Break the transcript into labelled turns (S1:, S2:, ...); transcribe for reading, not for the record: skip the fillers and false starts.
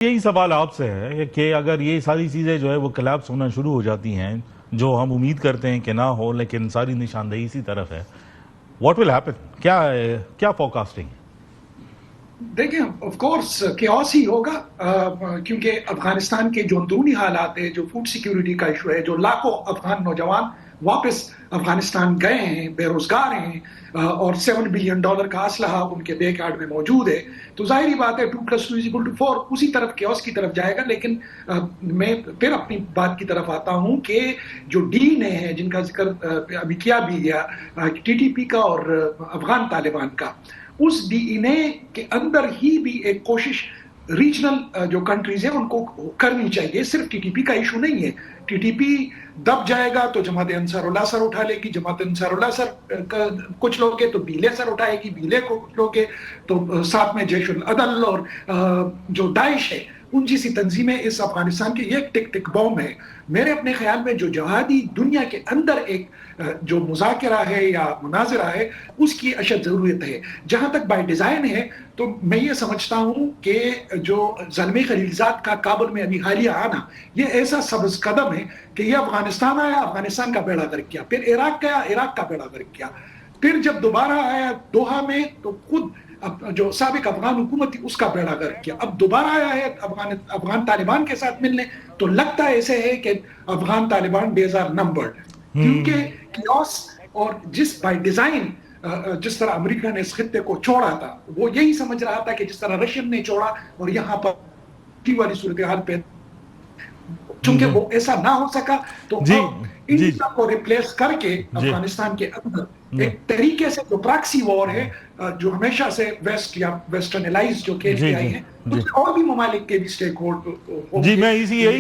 S1: یہی سوال آپ سے ہے کہ اگر یہ ساری چیزیں جو ہے وہ کلیپس ہونا شروع ہو جاتی ہیں، جو ہم امید کرتے ہیں کہ نہ ہو، لیکن ساری نشاندہی اسی طرف ہے، واٹ ول ہیپن؟ کیا فورکاسٹنگ ہے؟
S2: دیکھیں آف کورس کیوس ہی ہوگا، کیونکہ افغانستان کے جو اندرونی حالات ہیں، جو فوڈ سیکیورٹی کا ایشو ہے، جو لاکھوں افغان نوجوان واپس افغانستان گئے ہیں، بے روزگار ہیں، اور $7 بلین کا اسلحہ ان کے بیک یارڈ میں موجود ہے، تو ظاہری بات ہے 2+2=4 اسی طرف کیوس کی طرف جائے گا۔ لیکن میں پھر اپنی بات کی طرف آتا ہوں کہ جو ڈی ہے جن کا ذکر ابھی کیا بھی گیا، ٹی ٹی پی کا اور افغان طالبان کا، اس ڈی این اے کے اندر ہی بھی ایک کوشش ریجنل جو کنٹریز ہیں ان کو کرنی چاہیے۔ صرف ٹی ٹی پی کا ایشو نہیں ہے، ٹی ٹی پی دب جائے گا تو جماعت انصار اللہ سر اٹھا لے گی، جماعت انصار اللہ سر کچھ لوگ تو بیلے سر اٹھائے گی، بیلے کو لوگ تو ساتھ میں جیش العدل اور جو داعش ہے ان جیسی تنظیمیں اس افغانستان کی ایک ٹک ٹک بوم ہے۔ میرے اپنے خیال میں جو جہادی دنیا کے اندر ایک جو مذاکرہ ہے یا مناظرہ ہے اس کی اشد ضرورت ہے۔ جہاں تک بائی ڈیزائن ہے تو میں یہ سمجھتا ہوں کہ جو زلمی خلیلزاد کا کابل میں ابھی حالیہ آنا، یہ ایسا سبز قدم ہے کہ یہ افغانستان آیا، افغانستان کا بیڑا غرق کیا، پھر عراق گیا، عراق کا بیڑا غرق کیا، پھر جب دوبارہ آیا دوحہ میں تو خود جو سابق افغان حکومت تھی اس کا بیڑا غرق کیا، اب دوبارہ آیا ہے افغان طالبان کے ساتھ ملنے، تو لگتا ایسے ہے کہ Afghan Taliban days are numbered, کیونکہ کیوس اور جس بائی ڈیزائن جس طرح امریکہ نے اس خطے کو چھوڑا تھا، وہ یہی سمجھ رہا تھا کہ جس طرح رشین نے چھوڑا، اور یہاں پر والی صورتحال پہ چونکہ وہ ایسا نہ ہو سکا تو اب انڈیا کو ریپلیس کر کے افغانستان کے اندر ایک طریقے سے جو پراکسی وار ہے جو ہمیشہ سے ویسٹ یا ویسٹرن الائز جو کھیلتے آئی ہیں، اس اور بھی ممالک کے بھی سٹیک ہولڈ
S1: جی میں اسی یہی